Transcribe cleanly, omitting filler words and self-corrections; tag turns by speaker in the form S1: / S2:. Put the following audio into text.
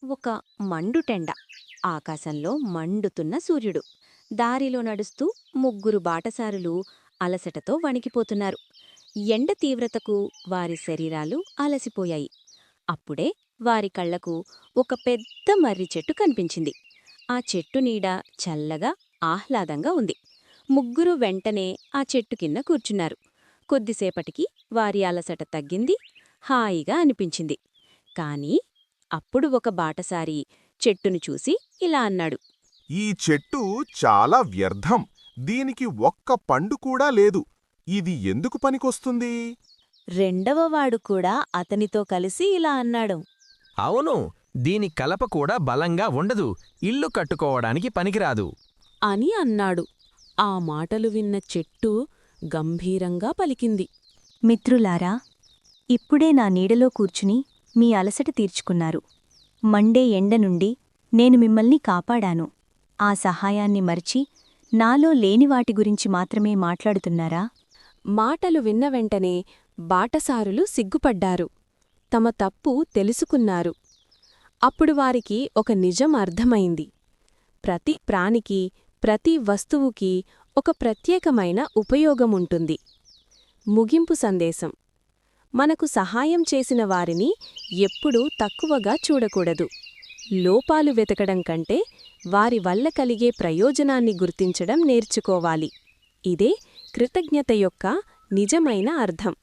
S1: ఒక మండుటెండ. ఆకాశంలో మండుతున్న సూర్యుడు. దారిలో నడుస్తూ ముగ్గురు బాటసారులు అలసటతో వణికిపోతున్నారు. ఎండ తీవ్రతకు వారి శరీరాలు అలసిపోయాయి. అప్పుడే వారి కళ్లకు ఒక పెద్ద మర్రి చెట్టు కనిపించింది. ఆ చెట్టు నీడ చల్లగా, ఆహ్లాదంగా ఉంది. ముగ్గురు వెంటనే ఆ చెట్టు కింద కూర్చున్నారు. కొద్దిసేపటికి వారి అలసట తగ్గింది. హాయిగా అనిపించింది. కాని అప్పుడు ఒక బాటసారి చెట్టును చూసి ఇలా అన్నాడు.
S2: ఈ చెట్టు చాలా వ్యర్థం. దీనికి ఒక్క పండు కూడా లేదు. ఇది ఎందుకు పనికొస్తుంది?
S1: రెండవవాడు కూడా అతనితో కలిసి ఇలా అన్నాడు.
S3: అవును, దీని కలప కూడా బలంగా ఉండదు. ఇల్లు కట్టుకోవడానికి పనికిరాదు.
S4: అని అన్నాడు. ఆ మాటలు విన్న చెట్టు గంభీరంగా పలికింది.
S5: మిత్రులారా, ఇప్పుడే నా నీడలో కూర్చుని మీ అలసట తీర్చుకున్నారు. మండే ఎండ నుండి నేను మిమ్మల్ని కాపాడాను. ఆ సహాయాన్ని మరిచి నాలో లేని వాటి గురించి మాత్రమే మాట్లాడుతున్నారా?
S4: మాటలు విన్న వెంటనే బాటసారులు సిగ్గుపడ్డారు. తమ తప్పు తెలుసుకున్నారు. అప్పుడు వారికి ఒక నిజం అర్థమైంది. ప్రతి ప్రాణికి, ప్రతి వస్తువుకి ఒక ప్రత్యేకమైన ఉపయోగముంటుంది. ముగింపు సందేశం: మనకు సహాయం చేసిన వారిని ఎప్పుడూ తక్కువగా చూడకూడదు. లోపాలు వెతకడం కంటే వారి వల్ల కలిగే ప్రయోజనాన్ని గుర్తించడం నేర్చుకోవాలి. ఇదే కృతజ్ఞత యొక్క నిజమైన అర్థం.